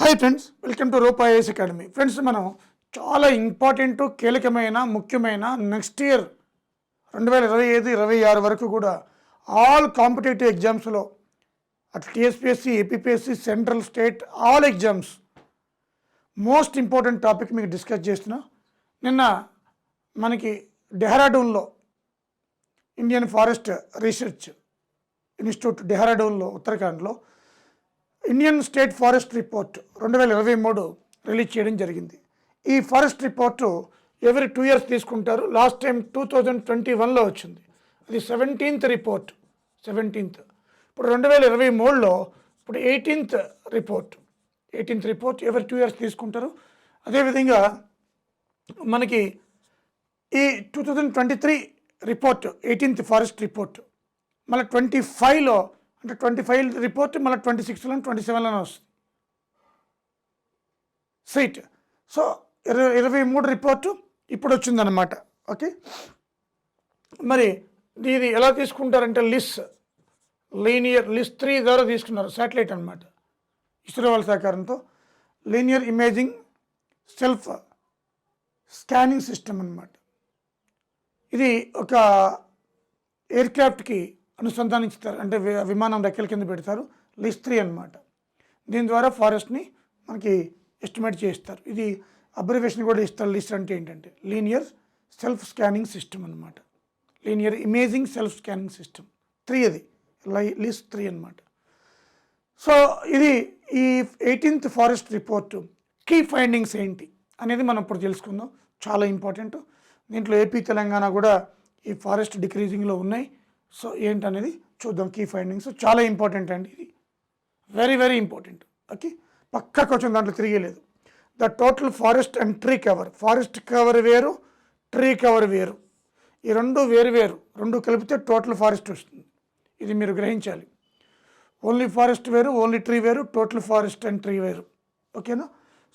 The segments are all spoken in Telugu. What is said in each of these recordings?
Hi friends, welcome to Rupa IAS academy. Friends, మనం చాలా ఇంపార్టెంట్ కీలకమైన ముఖ్యమైన నెక్స్ట్ ఇయర్ 2025-26 వరకు కూడా ఆల్ కాంపిటేటివ్ ఎగ్జామ్స్లో అటు TSPSC, APPSC, central, state all exams most important topic మీకు డిస్కస్ చేస్తున్నా. నిన్న మనకి డెహ్రాడూన్లో ఇండియన్ ఫారెస్ట్ రీసెర్చ్ ఇన్స్టిట్యూట్ డెహ్రాడూన్లో ఉత్తరాఖండ్లో Indian state forest report 2023 release చేయడం జరిగింది. ఈ ఫారెస్ట్ రిపోర్టు ఎవ్రీ 2 years తీసుకుంటారు. లాస్ట్ టైం 2021లో వచ్చింది. అది 17th రిపోర్ట్. ఇప్పుడు 2023లో ఇప్పుడు 18th రిపోర్ట్ ఎవ్రీ 2 years తీసుకుంటారు. అదేవిధంగా మనకి ఈ 2023 రిపోర్ట్ 18th ఫారెస్ట్ రిపోర్ట్ మళ్ళీ 25లో అంటే 25 రిపోర్ట్ మళ్ళీ 26లో 27లోనే వస్తుంది సీట్. సో 23 రిపోర్టు ఇప్పుడు వచ్చిందనమాట. ఓకే, మరి ఇది ఎలా తీసుకుంటారంటే లీనియర్ లిస్ 3 ద్వారా తీసుకున్నారు. శాటిలైట్ అనమాట, ఇస్రో వాళ్ళ సహకారంతో linear imaging self scanning system అనమాట. ఇది ఒక ఎయిర్క్రాఫ్ట్కి అనుసంధానిస్తారు, అంటే విమానం రెక్కల కింద పెడతారు. లిస్ 3 అనమాట. దీని ద్వారా ఫారెస్ట్ని మనకి ఎస్టిమేట్ చేస్తారు. ఇది అబ్రివేషన్ కూడా ఇస్తారు. లిస్ అంటే ఏంటంటే లీనియర్ సెల్ఫ్ స్కానింగ్ సిస్టమ్ అనమాట. Linear imaging self scanning system 3 అది లిస్ 3 అనమాట. సో ఇది ఈ 18th forest report key findings ఏంటి అనేది మనం ఇప్పుడు తెలుసుకుందాం. చాలా ఇంపార్టెంట్. దీంట్లో ఏపీ, తెలంగాణ కూడా ఈ ఫారెస్ట్ డిక్రీజింగ్లో ఉన్నాయి. సో ఏంటనేది చూద్దాం. కీ ఫైండింగ్స్ చాలా ఇంపార్టెంట్ అండి. ఇది వెరీ వెరీ ఇంపార్టెంట్. ఓకే, పక్కకు వచ్చిన దాంట్లో తిరిగేలేదు. The total forest and tree cover. Forest cover వేరు, ట్రీ కవర్ వేరు. ఈ రెండు రెండు కలిపితే టోటల్ ఫారెస్ట్ వస్తుంది. ఇది మీరు గ్రహించాలి. ఓన్లీ ఫారెస్ట్ వేరు, ఓన్లీ ట్రీ వేరు, టోటల్ ఫారెస్ట్ అండ్ ట్రీ వేరు. ఓకేనా?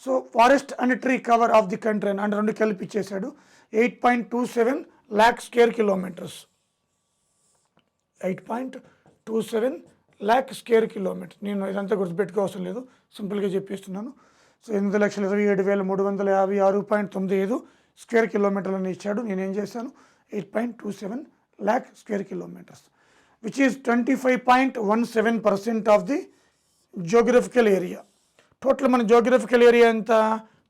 So forest and tree cover of the country అంటే రెండు కలిపి ఇచ్చేసాడు. 8.27 lakh square kilometers. 8.27 lakh square kilometers. నేను ఇదంతా గుర్తుపెట్టుకోవాల్సిన లేదు, సింపుల్గా చెప్పేస్తున్నాను. సో 8,27,356.95 స్క్వేర్ కిలోమీటర్లని ఇచ్చాడు. నేనేం చేశాను, 8.27 lakh square kilometers, which is 25.17% of the geographical area. Total మన జియోగ్రఫికల్ ఏరియా ఎంత,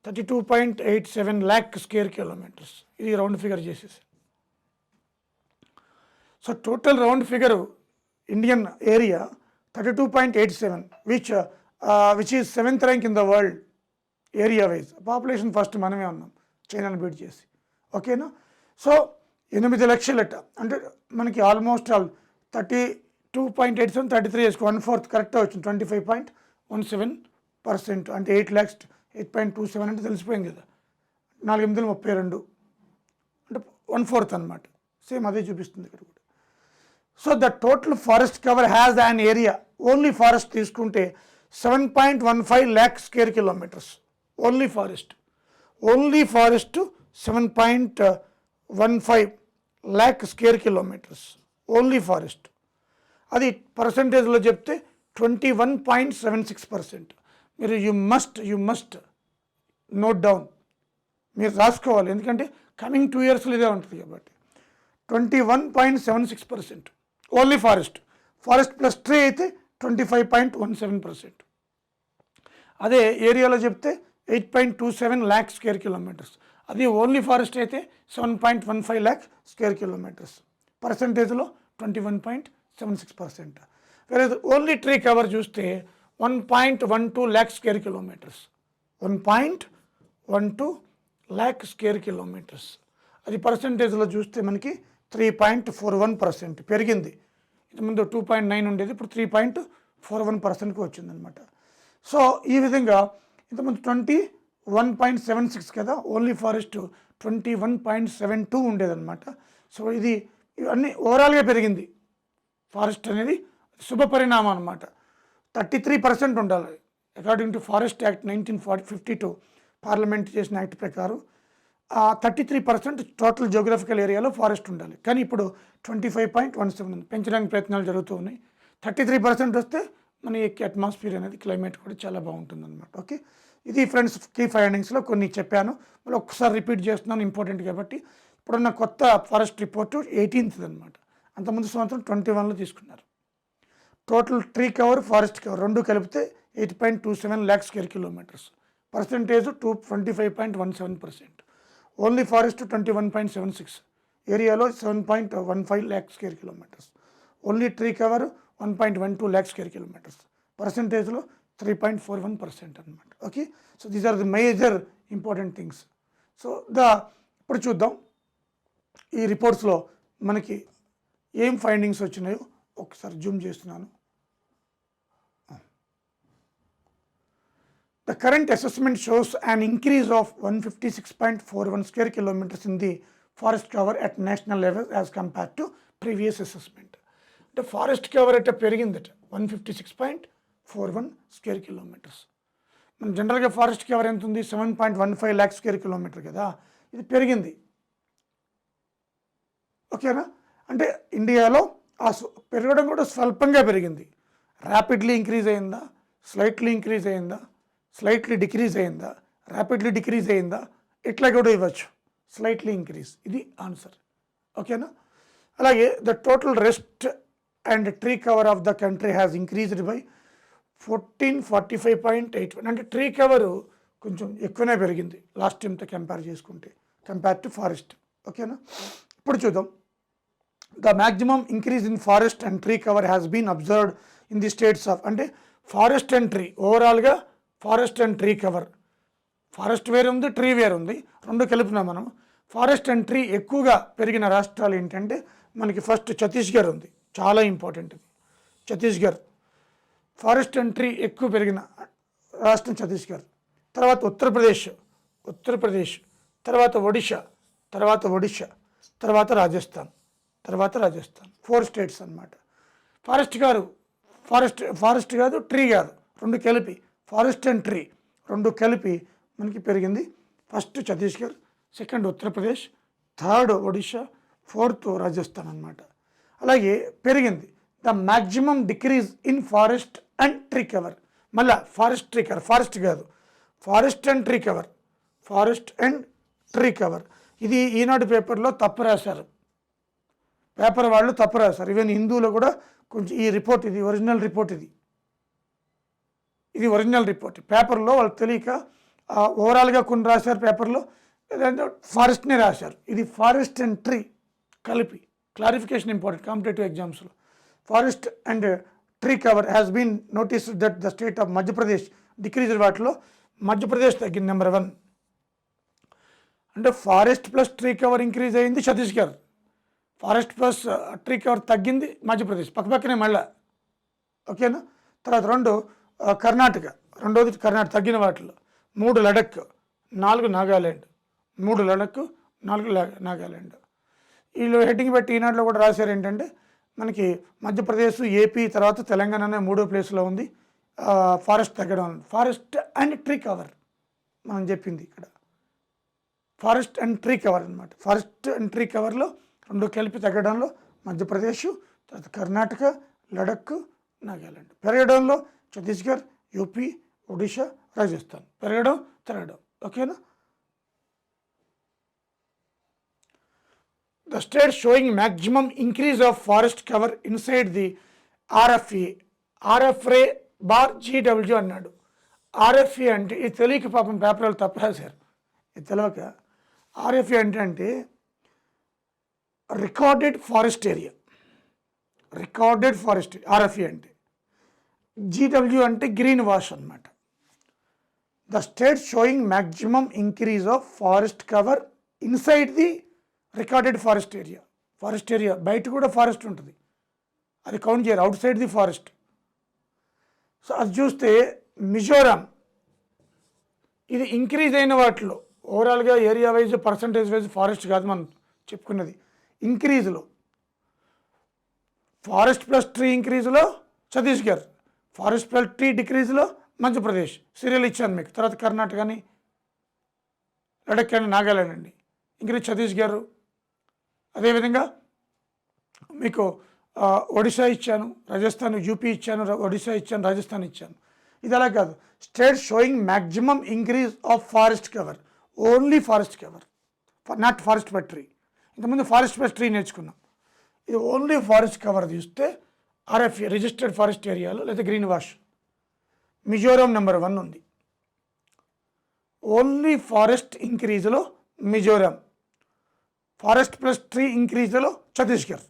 32.87 lakh square kilometers. ఇది రౌండ్ ఫిగర్ చేసేసి. So total round figure Indian area 32.87, which is 7th rank in the world area wise. Population first మనమే ఉన్నాం, చైనాను బీట్ చేసి. ఓకేనా? సో 8 లక్షలట, అంటే మనకి ఆల్మోస్ట్ ఆల్ 32.87, 33 వేసుకో, 1/4 కరెక్ట్గా వచ్చింది. 25.17%, అంటే 8.27 అంటే తెలిసిపోయింది కదా. 4/832 అంటే 1/4 అనమాట. సేమ్ అదే చూపిస్తుంది ఇక్కడ కూడా. So the total forest cover has an area, only forest తీసుకుంటే 7.15 lakh square kilometers. Only forest 7.15 lakh square kilometers only forest. అది పర్సంటేజ్లో చెప్తే 21.76%. మీరు యు మస్ట్ నోట్ డౌన్, మీరు రాసుకోవాలి, ఎందుకంటే కమింగ్ 2 yearsలో ఇదే ఉంటుంది కాబట్టి. 21.76% ఓన్లీ ఫారెస్ట్ ప్లస్ ట్రీ అయితే 25.17%. అదే ఏరియాలో చెప్తే 8.27 lakh square kilometers. అది ఓన్లీ ఫారెస్ట్ అయితే 7.15 lakh square kilometers. పర్సంటేజ్లో 21.76%. వేరే ఓన్లీ ట్రీ కవర్ చూస్తే 1.12 lakh square kilometers. 1.12 lakh square kilometers. అది పర్సంటేజ్లో చూస్తే మనకి 3.41% పెరిగింది. ఇంతకుముందు 2.9 ఉండేది, ఇప్పుడు 3.41%కి వచ్చిందనమాట. సో ఈ విధంగా ఇంతకుముందు 21.76 కదా, ఓన్లీ ఫారెస్ట్ 21.72 ఉండేదన్నమాట. సో ఇది ఇవన్నీ ఓవరాల్గా పెరిగింది. ఫారెస్ట్ అనేది శుభ పరిణామం అనమాట. 33% ఉండాలి according to forest act 1952 parliament చేసిన యాక్ట్ ప్రకారం. 33% టోటల్ జియోగ్రఫికల్ ఏరియాలో ఫారెస్ట్ ఉండాలి. కానీ ఇప్పుడు 25.17 ఉంది. పెంచడానికి ప్రయత్నాలు జరుగుతూ ఉన్నాయి. 33% వస్తే మన అట్మాస్ఫియర్ అనేది క్లైమేట్ కూడా చాలా బాగుంటుంది అనమాట. ఓకే, ఇది ఫ్రెండ్స్ కీ ఫైండింగ్స్లో కొన్ని చెప్పాను, మళ్ళీ ఒక్కసారి రిపీట్ చేస్తున్నాను ఇంపార్టెంట్ కాబట్టి. ఇప్పుడున్న కొత్త ఫారెస్ట్ రిపోర్టు 18th అనమాట. అంతకుముందు సంవత్సరం 21లో తీసుకున్నారు. Total tree cover forest cover రెండు కలిపితే 8.27 lakh square kilometers. Percentage 25.17%. Only forest 21.76. ఏరియాలో 7.15 lakh square kilometers. Only tree cover 1.12 lakh square kilometers. పర్సెంటేజ్లో 3.41% అనమాట. Okay, so these are the major important things. So ఇప్పుడు చూద్దాం ఈ రిపోర్ట్స్లో మనకి ఏం ఫైండింగ్స్ వచ్చినాయో ఒకసారి జూమ్ చేస్తున్నాను. The current assessment shows an increase of 156.41 square kilometers in the forest cover at national level as compared to previous assessment. The forest cover at a పెరిగిందట 156.41 square kilometers. మన జనరల్గా ఫారెస్ట్ కవర్ ఎంత ఉంది, 7.15 lakh square kilometer కదా, ఇది పెరిగింది. ఓకేనా, అంటే ఇండియాలో పెరగడం కూడా స్వల్పంగా పెరిగింది. ర్యాపిడ్లీ ఇంక్రీజ్ అయిందా, స్లైట్లీ ఇంక్రీజ్ అయిందా, స్లైట్లీ డిక్రీజ్ అయిందా, ర్యాపిడ్లీ డిక్రీజ్ అయిందా, ఇట్లా కూడా ఇవ్వచ్చు. స్లైట్లీ ఇంక్రీజ్, ఇది ఆన్సర్. ఓకేనా, అలాగే the total rest and tree cover of the country has increased by 1445.81. అంటే ట్రీ కవరు కొంచెం ఎక్కువనే పెరిగింది లాస్ట్ టైంతో కంపేర్ చేసుకుంటే, కంపేర్ టు ఫారెస్ట్. ఓకేనా, ఇప్పుడు చూద్దాం. The maximum increase in forest and tree cover has been observed in the states of, అంటే ఫారెస్ట్ అండ్ ట్రీ ఓవరాల్గా forest and tree cover, forest వేరు ఉంది, ట్రీ వేరు ఉంది, రెండు కలిపినా మనం. ఫారెస్ట్ అండ్ ట్రీ ఎక్కువగా పెరిగిన రాష్ట్రాలు ఏంటంటే మనకి ఫస్ట్ ఛత్తీస్గఢ్ ఉంది, చాలా ఇంపార్టెంట్ ఇది. ఛత్తీస్గఢ్ ఫారెస్ట్ అండ్ ట్రీ ఎక్కువ పెరిగిన రాష్ట్రం ఛత్తీస్గఢ్. తర్వాత ఉత్తరప్రదేశ్, తర్వాత ఒడిషా, తర్వాత రాజస్థాన్, 4 states అన్నమాట. ఫారెస్ట్ కాదు ట్రీ కాదు, రెండు కలిపి ఫారెస్ట్ అండ్ ట్రీ రెండు కలిపి మనకి పెరిగింది. First Chhattisgarh, second Uttar Pradesh, third Odisha, fourth Rajasthan అన్నమాట. అలాగే పెరిగింది the maximum decrease in forest and tree cover. మళ్ళా ఫారెస్ట్ కాదు, ఫారెస్ట్ అండ్ ట్రీ కవర్. ఇది ఈనాడు పేపర్లో తప్పు రాశారు, పేపర్ వాళ్ళు తప్పు రాశారు. ఈవెన్ హిందూలో కూడా కొంచెం ఈ రిపోర్ట్, ఇది ఒరిజినల్ రిపోర్ట్. పేపర్లో వాళ్ళు తెలియక ఓవరాల్గా కొన్ని రాశారు పేపర్లో, ఫారెస్ట్నే రాశారు. ఇది ఫారెస్ట్ అండ్ ట్రీ కలిపి. క్లారిఫికేషన్ ఇంపార్టెంట్ కాంపిటేటివ్ ఎగ్జామ్స్లో. Forest and tree cover has been noticed that the state of Madhya Pradesh decrease. వాటిలో మధ్యప్రదేశ్ తగ్గింది నెంబర్ 1. అంటే forest plus tree cover increase అయింది Chhattisgarh, forest plus tree cover తగ్గింది మధ్యప్రదేశ్, పక్కనే మళ్ళా. ఓకేనా, తర్వాత కర్ణాటక, రెండోది కర్ణాటక తగ్గిన వాటిలో. 3 లడఖ్, 4 నాగాల్యాండ్, 3 లడఖ్, 4 నాగాల్యాండ్. వీళ్ళు హెడ్డింగ్ పెట్టి ఈనాడులో కూడా రాశారు ఏంటంటే మనకి మధ్యప్రదేశ్, ఏపీ, తర్వాత తెలంగాణ అనే 3వ ప్లేస్లో ఉంది ఫారెస్ట్ తగ్గడం. ఫారెస్ట్ అండ్ ట్రీ కవర్ మనం చెప్పింది ఇక్కడ, ఫారెస్ట్ అండ్ ట్రీ కవర్ అనమాట. ఫారెస్ట్ అండ్ ట్రీ కవర్లో రెండు కలిపి తగ్గడంలో మధ్యప్రదేశ్, తర్వాత కర్ణాటక, లడఖ్, నాగాల్యాండ్. పెరగడంలో ఛత్తీస్గఢ్, యూపీ, ఒడిషా, రాజస్థాన్. తరగడం. ఓకేనా, the state showing maximum increase of forest cover inside the RFA bar GW అన్నాడు. RFA అంటే ఇది తెలియక పాపం పేపర్లు తప్పు రాశారు. ఇది తెలియక RFA అంటే రికార్డెడ్ ఫారెస్ట్ ఏరియా. RFA అంటే. GW అంటే గ్రీన్ వాష్ అన్నమాట. The state showing maximum increase of forest cover inside the recorded forest area. బయట కూడా ఫారెస్ట్ ఉంటుంది, అది కౌంట్ చేయరు, outside the forest. So అది చూస్తే మిజోరాం ఇది ఇంక్రీజ్ అయిన వాటిలో ఓవరాల్గా area wise percentage wise forest కాదు మనం చెప్పుకున్నది. ఇంక్రీజ్లో ఫారెస్ట్ ప్లస్ ట్రీ ఇంక్రీజ్లో ఛత్తీస్గఢ్, ఫారెస్ట్ ప్లస్ ట్రీ డిక్రీజ్లో మధ్యప్రదేశ్. సీరియల్ ఇచ్చాను మీకు. తర్వాత కర్ణాటక అని, లడఖ్ అని, నాగాల్యాండ్ అండి. ఇంక్రీజ్ ఛత్తీస్గఢ్. అదేవిధంగా మీకు ఒడిశా ఇచ్చాను, రాజస్థాన్ యూపీ ఇచ్చాను, ఒడిశా ఇచ్చాను, రాజస్థాన్ ఇచ్చాను. ఇది అలా కాదు. State showing maximum increase of forest cover, only forest cover, not forest per tree. ఇంతకుముందు ఫారెస్ట్ పర్ ట్రీ నేర్చుకున్నాం. ఇది ఓన్లీ ఫారెస్ట్ కవర్ చూస్తే ఆర్ఎఫ్ఏ రిజిస్టర్డ్ ఫారెస్ట్ ఏరియాలో లేదా గ్రీన్ వాష్ మిజోరాం నెంబర్ 1 ఉంది. ఓన్లీ ఫారెస్ట్ ఇంక్రీజ్లో మిజోరాం, ఫారెస్ట్ ప్లస్ ట్రీ ఇంక్రీజ్లో ఛత్తీస్గఢ్.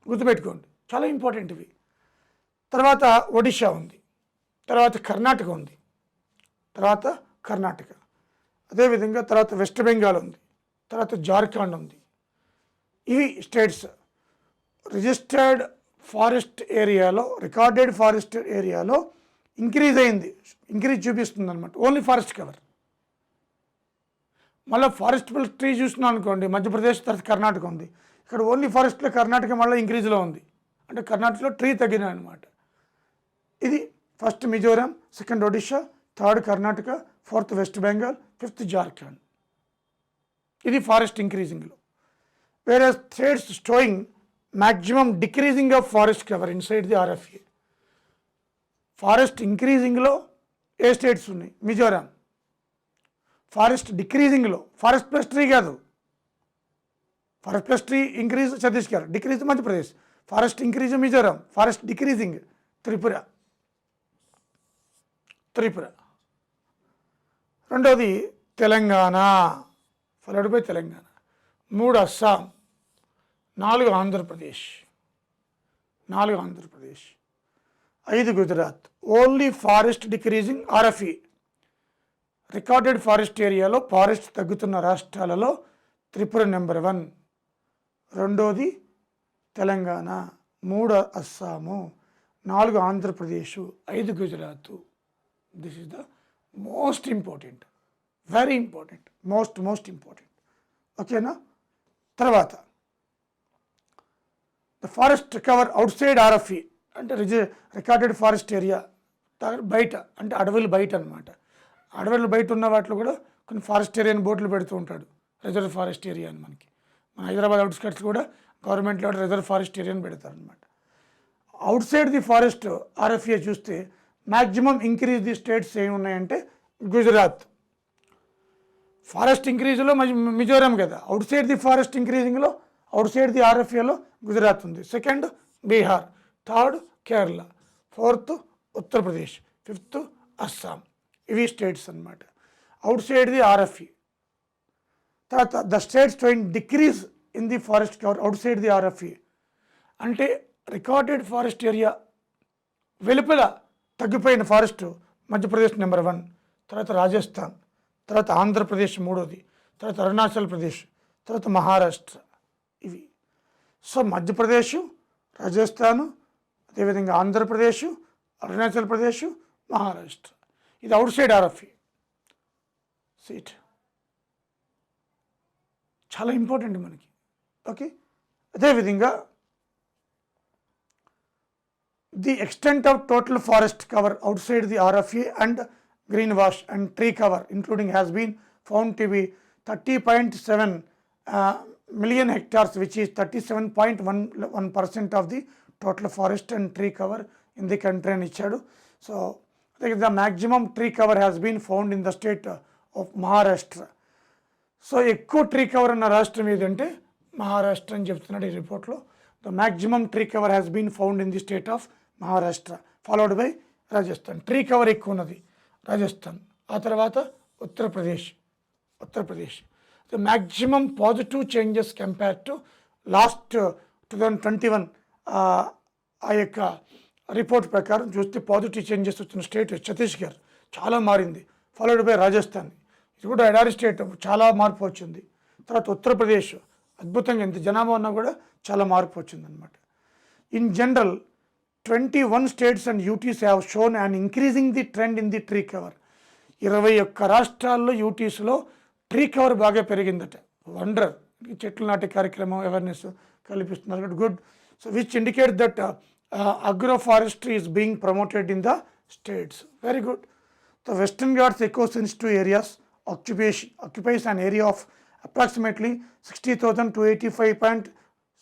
గుర్తుపెట్టుకోండి, చాలా ఇంపార్టెంట్ ఇవి. తర్వాత ఒడిషా ఉంది, తర్వాత కర్ణాటక ఉంది, అదేవిధంగా తర్వాత వెస్ట్ బెంగాల్ ఉంది, తర్వాత జార్ఖండ్ ఉంది. ఇవి స్టేట్స్ రిజిస్టర్డ్ ఫారెస్ట్ ఏరియాలో, రికార్డెడ్ ఫారెస్ట్ ఏరియాలో ఇంక్రీజ్ చూపిస్తుంది అనమాట. Only forest cover. మళ్ళీ ఫారెస్ట్ ట్రీ చూస్తున్నాం అనుకోండి, మధ్యప్రదేశ్ తర్వాత కర్ణాటక ఉంది. ఇక్కడ ఓన్లీ ఫారెస్ట్లో కర్ణాటక మళ్ళీ ఇంక్రీజ్లో ఉంది, అంటే కర్ణాటకలో ట్రీ తగ్గిన అనమాట. ఇది first Mizoram, second Odisha, third Karnataka, fourth West Bengal, fifth Jharkhand. ఇది ఫారెస్ట్ ఇంక్రీజింగ్లో. వేరే states showing maximum decreasing of forest cover inside the RFA. Forest ఇంక్రీజింగ్లో ఏ స్టేట్స్ ఉన్నాయి? మిజోరాం. ఫారెస్ట్ డిక్రీజింగ్లో, ఫారెస్ట్ ప్లస్ ట్రీ కాదు, forest plus tree increase Chhattisgarh, decrease Madhya Pradesh. Forest increase Mizoram, forest decreasing Tripura. రెండవది Telangana, followed by Telangana. 3 Assam, 4 Andhra Pradesh, 5 Gujarat. Only forest decreasing RFE, recorded forest ఏరియాలో ఫారెస్ట్ తగ్గుతున్న రాష్ట్రాలలో త్రిపుర నెంబర్ 1, రెండోది Telangana, 3 Assam, 4 Andhra Pradesh, 5 Gujarat. This is the most important, very important, most important. ఓకేనా? తర్వాత the forest cover out side RFE అంటే రికార్డెడ్ ఫారెస్ట్ ఏరియా బయట, అంటే అడవులు బయట అనమాట. అడవులు బయట ఉన్న వాటిలో కూడా కొన్ని ఫారెస్ట్ ఏరియాని బోర్డులు పెడుతూ ఉంటాడు, రిజర్వ్ ఫారెస్ట్ ఏరియా అని. మనకి మన హైదరాబాద్ అవుట్స్కట్స్ కూడా గవర్నమెంట్లో రిజర్వ్ ఫారెస్ట్ ఏరియాని పెడతారు అనమాట. Outside the forest RFA చూస్తే మ్యాక్సిమం ఇంక్రీజ్ ది స్టేట్స్ ఏమి ఉన్నాయంటే గుజరాత్. ఫారెస్ట్ ఇంక్రీజ్లో మిజోరాం కదా. అవుట్ సైడ్ ది ఫారెస్ట్ ఇంక్రీజింగ్లో, అవుట్ సైడ్ ది ఆర్ఎఫ్ఏలో గుజరాత్ ఉంది. Second Bihar, third Kerala, fourth Uttar Pradesh, fifth Assam. ఇవి స్టేట్స్ అన్నమాట అవుట్ సైడ్ ది ఆర్ఎఫ్ఈ. తర్వాత the states showing decrease in the forest cover outside the RFE అంటే రికార్డెడ్ ఫారెస్ట్ ఏరియా వెలుపల తగ్గిపోయిన ఫారెస్ట్ మధ్యప్రదేశ్ నెంబర్ 1, తర్వాత రాజస్థాన్, తర్వాత ఆంధ్రప్రదేశ్ మూడోది, తర్వాత అరుణాచల్ ప్రదేశ్, తర్వాత మహారాష్ట్ర. ఇవి సో మధ్యప్రదేశ్, రాజస్థాను, అదేవిధంగా ఆంధ్రప్రదేశ్, అరుణాచల్ ప్రదేశ్, మహారాష్ట్ర. ఇది అవుట్ సైడ్ ఆర్ఎఫ్ఈ సీట్. చాలా ఇంపార్టెంట్ మనకి. ఓకే, అదేవిధంగా the extent of total forest cover outside the RFA and green wash and tree cover including has been found to be 30.7 million hectares, which is 37.11% of the total forest and tree cover in the country అని ఇచ్చాడు. So the maximum tree cover has been found in the state of Maharashtra. So ఎక్కువ ట్రీ కవర్ ఉన్న రాష్ట్రం ఏదంటే మహారాష్ట్ర అని చెప్తున్నాడు ఈ రిపోర్ట్లో. The maximum tree cover has been found in the state of Maharashtra, followed by Rajasthan. Tree cover ఎక్కువ ఉన్నది రాజస్థాన్, ఆ తర్వాత Uttar Pradesh. The maximum positive changes compare to last 2021 ఆ యొక్క రిపోర్ట్ ప్రకారం చూస్తే పాజిటివ్ చేంజెస్ వచ్చిన స్టేట్ ఛత్తీస్గఢ్, చాలా మారింది. ఫాలోడ్ బై రాజస్థాన్, ఇది కూడా ఎడారి స్టేట్, చాలా మార్పు వచ్చింది. తర్వాత ఉత్తరప్రదేశ్ అద్భుతంగా, ఎంత జనాభా ఉన్నా కూడా చాలా మార్పు వచ్చిందనమాట. In general 21 states and UTs have shown an increasing the trend in the tree cover. 21 రాష్ట్రాల్లో యూటీస్లో ట్రీ కవర్ బాగా పెరిగిందట. వండర్, చెట్లు నాటే కార్యక్రమం అవేర్నెస్ కల్పిస్తున్నారు. Good. So which indicate that agro forestry is being promoted in the states. Very good. The western Ghats echo sensitive areas occupies an area of approximately 60,000 to 85.6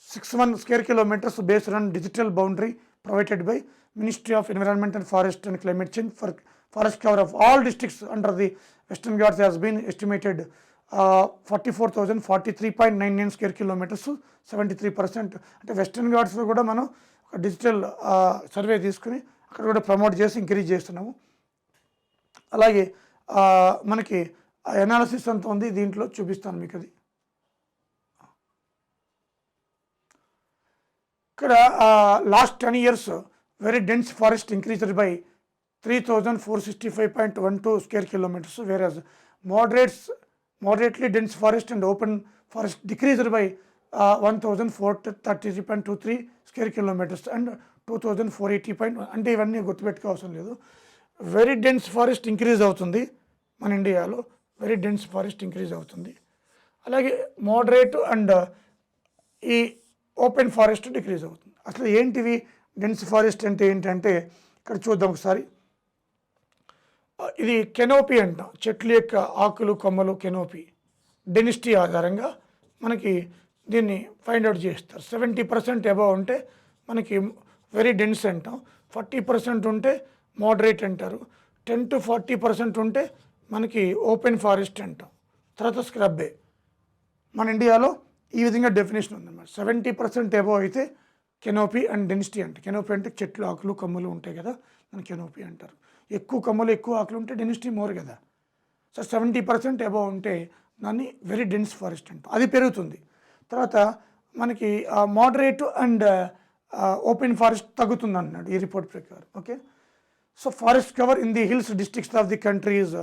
61 square kilometers based on digital boundary provided by Ministry of Environment and Forest and Climate Change for forest cover of all districts under the Western Ghats has been estimated 44,043.99 square kilometers, 73%. అంటే వెస్టర్న్ ఘాట్స్లో కూడా మనం ఒక డిజిటల్ సర్వే తీసుకుని అక్కడ కూడా ప్రమోట్ చేసి ఇంక్రీజ్ చేస్తున్నాము. అలాగే మనకి ఎనాలిసిస్ అంత ఉంది, దీంట్లో చూపిస్తాను మీకు. అది ఇక్కడ last 10 years very dense forest increased by 3,465.12 square kilometers, whereas moderately dense forest and open forest decreased by 1,433.23 square kilometers and 2,480. అంటే ఇవన్నీ గుర్తుపెట్టుకోవాల్సిన లేదు. వెరీ డెన్స్ ఫారెస్ట్ ఇంక్రీజ్ అవుతుంది మన ఇండియాలో, వెరీ డెన్స్ ఫారెస్ట్ ఇంక్రీజ్ అవుతుంది. అలాగే మోడరేట్ అండ్ ఈ ఓపెన్ ఫారెస్ట్ డిక్రీజ్ అవుతుంది. అసలు ఏంటివి డెన్స్ ఫారెస్ట్ అంటే ఏంటంటే ఇక్కడ చూద్దాం ఒకసారి. ఇది కెనోపీ అంటాం, చెట్ల యొక్క ఆకులు కొమ్మలు కెనోపీ. డెన్సిటీ ఆధారంగా మనకి దీన్ని ఫైండ్ అవుట్ చేస్తారు. 70% అబవ్ ఉంటే మనకి వెరీ డెన్స్ అంటాం, 40% ఉంటే మోడరేట్ అంటారు, 10 to 40% ఉంటే మనకి ఓపెన్ ఫారెస్ట్ అంటాం, తర్వాత స్క్రబ్బే. మన ఇండియాలో ఈ విధంగా డెఫినేషన్ ఉందన్నమాట. 70% అబవ్ అయితే కెనోపీ అండ్ డెన్సిటీ అంటే, కెనోపీ అంటే చెట్లు ఆకులు కొమ్మలు ఉంటాయి కదా, దాన్ని కెనోపీ అంటారు. ఎక్కువ కొమ్మలు ఎక్కువ ఆకులు ఉంటే డెన్సిటీ మోర్ కదా. సో 70% అబవ్ ఉంటే దాన్ని వెరీ డెన్స్ ఫారెస్ట్ అంటాం, అది పెరుగుతుంది. తర్వాత మనకి మోడరేట్ అండ్ ఓపెన్ ఫారెస్ట్ తగ్గుతుంది అన్నాడు ఈ రిపోర్ట్ ప్రకారం. Okay, so forest cover in the hills districts of the country is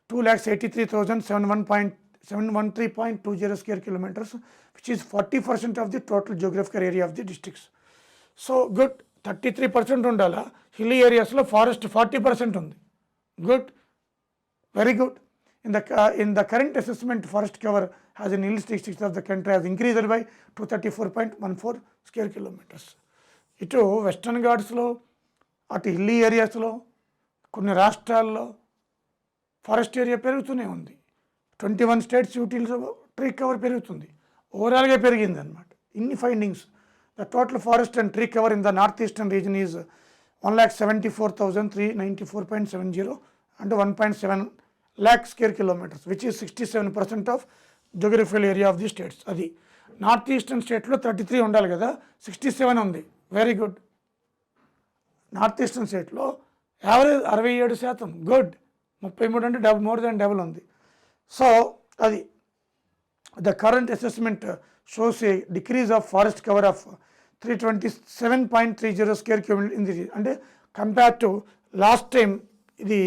2,83,713.20 square kilometers, which is 40% of the total geographical area of the districts. So good, 33% ఉండాలా, హిల్లీ ఏరియాస్లో ఫారెస్ట్ 40% ఉంది. Good, very good. In the current assessment, forest cover has in hills districts of the country has increased by 234.14 square kilometers. ఇటు వెస్టర్న్ ఘాట్స్లో అటు హిల్లీ ఏరియాస్లో కొన్ని రాష్ట్రాల్లో ఫారెస్ట్ ఏరియా పెరుగుతూనే ఉంది. 21 states యూటీల్లో ట్రీ కవర్ పెరుగుతుంది, ఓవరాల్గా పెరిగింది అనమాట. ఇన్ని findings. The total forest and tree cover in the north eastern region is 1,74,394.70 అంటే 1.7 lakh square kilometers, which is 67% of geographical area of the states. అది నార్త్ ఈస్టర్న్ స్టేట్లో 33 ఉండాలి కదా, 67 ఉంది. Very good. నార్త్ ఈస్టర్న్ స్టేట్లో యావరేజ్ 67%. గుడ్. 33 అంటే మోర్ దాన్ డబుల్ ఉంది. సో అది the current assessment shows A decrease of forest cover of 327.30 square kilometers in the, అంటే కంపేర్ టు లాస్ట్ టైం ఇది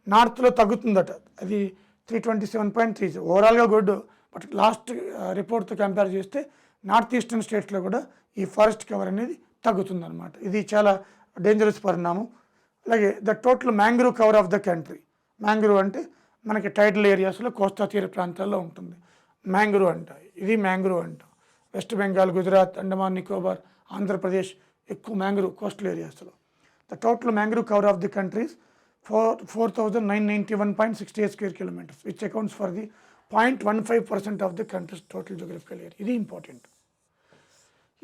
నార్త్లో తగ్గుతుందట, అది 327.30. ఓవరాల్గా గుడ్, బట్ లాస్ట్ రిపోర్ట్తో కంపేర్ చేస్తే నార్త్ ఈస్టర్న్ స్టేట్స్లో కూడా ఈ ఫారెస్ట్ కవర్ అనేది తగ్గుతుందన్నమాట. ఇది చాలా డేంజరస్ పరిణామం. అలాగే the total mangrove cover of the country. Mangrove అంటే మనకి టైడల్ ఏరియాస్లో కోస్తా తీర ప్రాంతాల్లో ఉంటుంది మ్యాంగ్రూవ్ అంట. ఇది మ్యాంగ్రూవ్ అంట. వెస్ట్ బెంగాల్, గుజరాత్, అండమాన్ నికోబార్, ఆంధ్రప్రదేశ్ ఎక్కువ మ్యాంగ్రూవ్ కోస్టల్ ఏరియాస్లో. The total mangrove cover of the countries 4,991.68 square kilometers, which accounts for the 0.15% of the country's total geographical area. ఇది ఇంపార్టెంట్.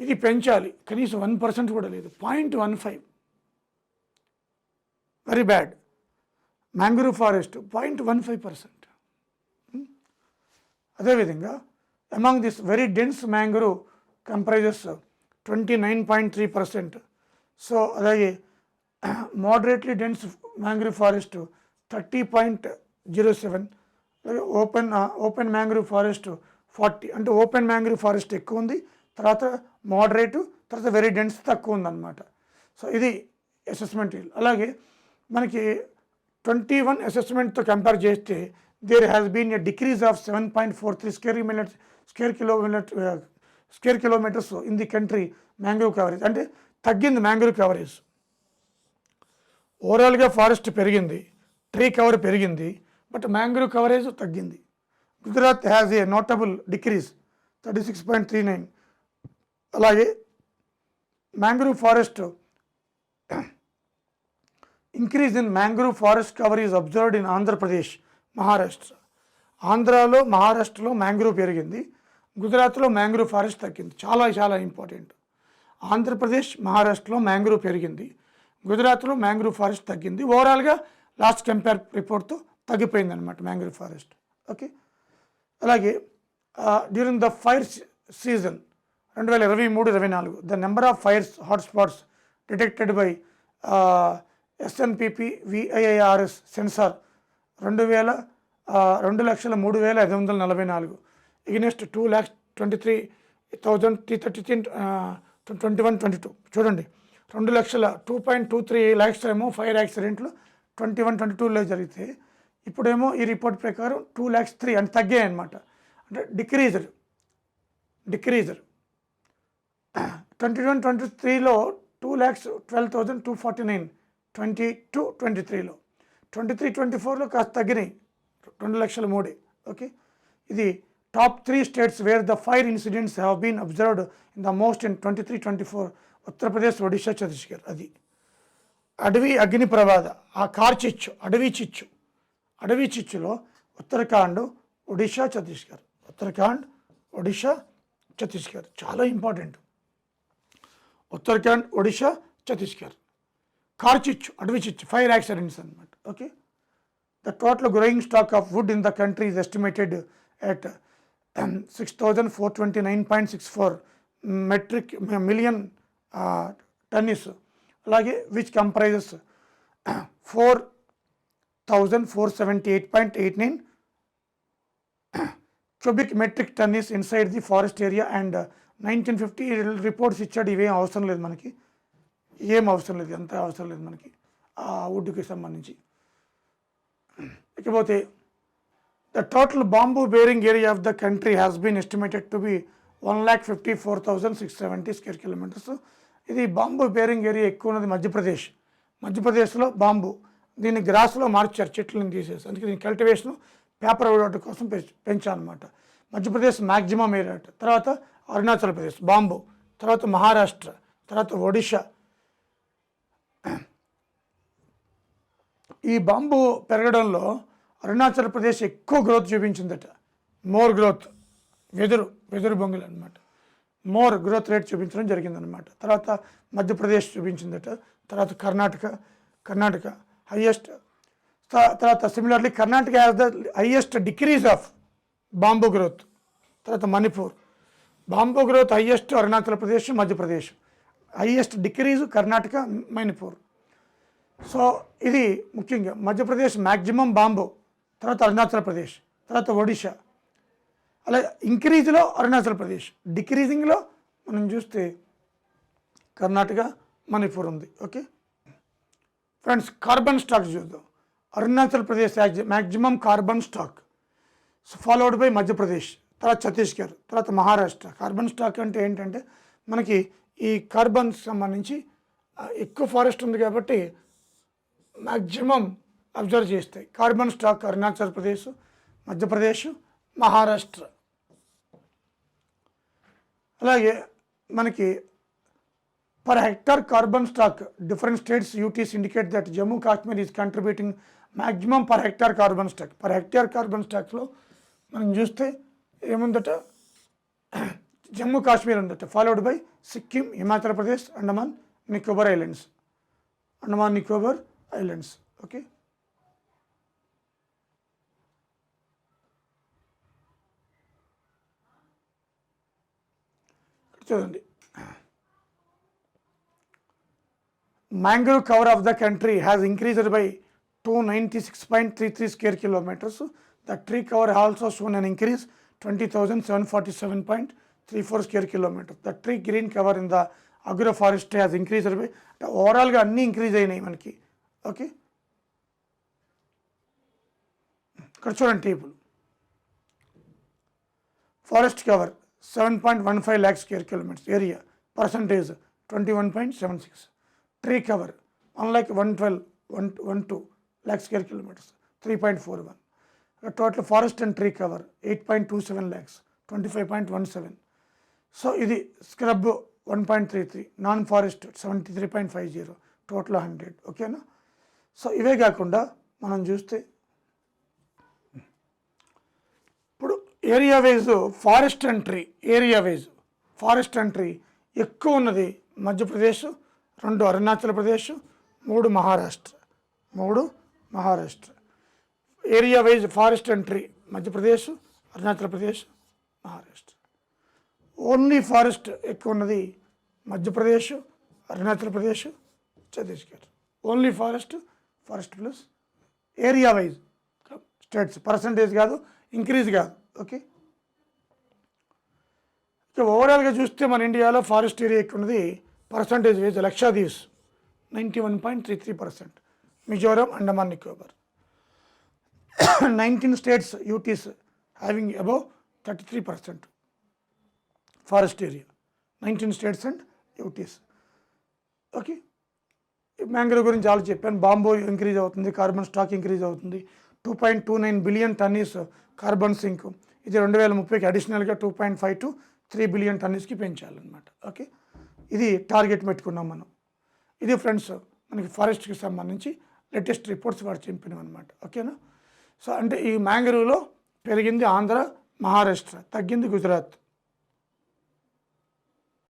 ఇది పెంచాలి, కనీసం 1% కూడా లేదు, 0.15. Very bad. Mangrove forest 0.15%. అదేవిధంగా among this very dense mangrove comprises 29.3%. So అలాగే moderately dense mangrove forest 30.07. Open mangrove forest 40. అంటే ఓపెన్ మ్యాంగ్రూవ్ ఫారెస్ట్ ఎక్కువ ఉంది, తర్వాత మోడరేటు, తర్వాత వెరీ డెన్స్ తక్కువ ఉందన్నమాట. సో ఇది అసెస్మెంట్. అలాగే మనకి 21 అసెస్మెంట్తో కంపేర్ చేస్తే there has been a decrease of 7.43 square kilometres in the country mangrove coverage. అంటే తగ్గింది మ్యాంగ్రూవ్ కవరేజ్. ఓవరాల్గా ఫారెస్ట్ పెరిగింది, ట్రీ కవర్ పెరిగింది, బట్ మ్యాంగ్రూవ్ కవరేజ్ తగ్గింది. Gujarat has a notable decrease 36.39. అలాగే mangrove forest increase in mangrove forest cover is observed in Andhra Pradesh, Maharashtra. ఆంధ్రాలో, మహారాష్ట్రలో మ్యాంగ్రూవ్ పెరిగింది, గుజరాత్లో మ్యాంగ్రూవ్ ఫారెస్ట్ తగ్గింది, చాలా చాలా ఇంపార్టెంట్. ఆంధ్రప్రదేశ్, మహారాష్ట్రలో మ్యాంగ్రూవ్ పెరిగింది, గుజరాత్లో మ్యాంగ్రూవ్ ఫారెస్ట్ తగ్గింది. ఓవరాల్గా లాస్ట్ కంపేర్ రిపోర్ట్తో తగ్గిపోయింది అనమాట మ్యాంగ్రూవ్ ఫారెస్ట్. ఓకే, అలాగే during the fire season 2023-24 the number of fires hotspots detected by SNPP VIIRS sensor 2,03,544 against 2,23,333 21-22. చూడండి, 2,02.23 lakhs ఏమో ఫైర్ యాక్సిడెంట్లు 21-22లో జరిగితే, ఇప్పుడేమో ఈ రిపోర్ట్ ప్రకారం 2,03,000 అంటే తగ్గాయి అనమాట. అంటే డిక్రీజర్ 21-23లో 2,12,249 22-23లో, 23-24లో కాస్త తగ్గినాయి 2,03,000. ఓకే, ఇది top 3 states where the fire incidents have been observed in the most in 23-24 Uttar Pradesh, Odisha, Chhattisgarh. అది అడవి అగ్ని ప్రమాద, ఆ కార్చిచ్చు అడవి చిచ్చులో ఉత్తరాఖండ్, ఒడిశా, ఛత్తీస్గఢ్. ఉత్తరాఖండ్, ఒడిశా, ఛత్తీస్గఢ్ చాలా ఇంపార్టెంట్. ఉత్తరాఖండ్, ఒడిశా, ఛత్తీస్గఢ్ కార్చిచ్చు, అడవి చిచ్చు, ఫైర్ యాక్సిడెంట్స్ అనమాట. Okay, the total growing stock of wood in the country is estimated at 6,429.64 metric million tonnes. అలాగే which comprises 4,478.89 cubic metric tonnes inside the forest area. And 1950 reports ఇచ్చాడు. ఇవేం అవసరం లేదు మనకి, ఎంత అవసరం లేదు మనకి ఆ వుడ్కి సంబంధించి. ఇకపోతే the total bamboo bearing area of the country has been estimated to be 1,54,670 square kilometers. ఇది బాంబూ బేరింగ్ ఏరియా ఎక్కువ ఉన్నది మధ్యప్రదేశ్లో బాంబూ. దీన్ని గ్రాస్లో మార్చారు, చెట్లను తీసేసి. అందుకే దీని కల్టివేషన్ పేపర్ వుడ్ కోసం పెంచాలన్నమాట. మధ్యప్రదేశ్ మ్యాక్సిమం ఏరియా, తర్వాత అరుణాచల్ ప్రదేశ్ బాంబూ, తర్వాత మహారాష్ట్ర, తర్వాత ఒడిశా. ఈ బాంబూ పెరగడంలో అరుణాచల్ ప్రదేశ్ ఎక్కువ గ్రోత్ చూపించిందట, మోర్ గ్రోత్, వెదురు బొంగులు అనమాట, మోర్ గ్రోత్ రేట్ చూపించడం జరిగిందనమాట. తర్వాత మధ్యప్రదేశ్ చూపించిందట, తర్వాత కర్ణాటక హైయెస్ట్. తర్వాత similarly Karnataka has the highest decrease of bamboo growth. తర్వాత Manipur, bamboo growth highest Arunachal Pradesh, Madhya Pradesh, highest decrease Karnataka, Manipur. So ఇది ముఖ్యంగా మధ్యప్రదేశ్ మ్యాక్సిమం బాంబూ, తర్వాత అరుణాచల్ ప్రదేశ్, తర్వాత ఒడిశా. అలా ఇంక్రీజ్లో అరుణాచల్ ప్రదేశ్, డిక్రీజింగ్లో మనం చూస్తే కర్ణాటక, మణిపూర్ ఉంది. ఓకే ఫ్రెండ్స్, కార్బన్ స్టాక్ చూద్దాం. Arunachal Pradesh maximum carbon stock, followed by Madhya Pradesh, తర్వాత ఛత్తీస్గఢ్, తర్వాత మహారాష్ట్ర. కార్బన్ స్టాక్ అంటే ఏంటంటే మనకి ఈ కార్బన్ సంబంధించి ఎక్కువ ఫారెస్ట్ ఉంది కాబట్టి మ్యాక్సిమం అబ్జర్వ్ చేస్తాయి. Carbon stock Arunachal Pradesh, Madhya Pradesh, Maharashtra. అలాగే మనకి per hectare carbon stock different states UTs indicate that Jammu Kashmir is contributing maximum per hectare carbon stock. Per hectare carbon స్టాక్లో మనం చూస్తే ఏముందట, జమ్మూ కాశ్మీర్ ఉందట, followed by Sikkim, Himachal Pradesh, Andaman Nicobar islands. Okay, చూడండి, mangrove cover of the country has increased by 296.33 square kilometers. The tree cover also shown an increase 20,747.34 square kilometers. The tree green cover in the agroforestry has increased by overall గా అన్ని ఇంక్రీజ్ అయినాయి మనకి. ఓకే, ఇక్కడ చూడండి table. Forest cover 7.15 lakh square kilometers area, percentage 21.76. Tree cover 1,112 lakh square kilometers, 3.41. Total forest and tree cover 8.27 lakhs, 25.17. So ఇది scrub 1.33, నాన్ ఫారెస్ట్ 73.50, టోటల్ 100. ఓకేనా? సో ఇవే కాకుండా మనం చూస్తే ఇప్పుడు area wise forest and tree, area wise forest and tree ఎక్కువ ఉన్నది Madhya Pradesh, 2 Arunachal Pradesh, 3 Maharashtra, 3 Maharashtra. Area wise forest and tree Madhya Pradesh, Arunachal Pradesh, Maharashtra. Only forest ఎక్కువ ఉన్నది Madhya Pradesh, Arunachal Pradesh, Chhattisgarh. Only forest plus area wise states, percentage కాదు, ఇంక్రీజ్ కాదు. ఓకే, ఇక ఓవరాల్గా చూస్తే మన ఇండియాలో ఫారెస్ట్ ఏరియా ఎక్కువ ఉన్నది percentage wise Lakshadweeps 91.33%, Mizoram, Andaman Nicobar. 19 states UTs having above 33% forest area, 19 states and UTs. Okay, mangrove గురించి చాలా చెప్పాను. బాంబో ఇంక్రీజ్ అవుతుంది, కార్బన్ స్టాక్ ఇంక్రీజ్ అవుతుంది. 2.29 బిలియన్ టన్నీస్ కార్బన్ సింక్, ఇది 2030కి అడిషనల్గా 2.5 to 3 బిలియన్ టన్నీస్కి పెంచాలన్నమాట. ఓకే, ఇది టార్గెట్ పెట్టుకున్నాం మనం. ఇది ఫ్రెండ్స్ మనకి ఫారెస్ట్కి సంబంధించి లేటెస్ట్ రిపోర్ట్స్ వాడు చెప్పినాం అనమాట. ఓకేనా. సో అంటే ఈ మ్యాంగ్రోవ్లో పెరిగింది ఆంధ్ర, మహారాష్ట్ర, తగ్గింది గుజరాత్.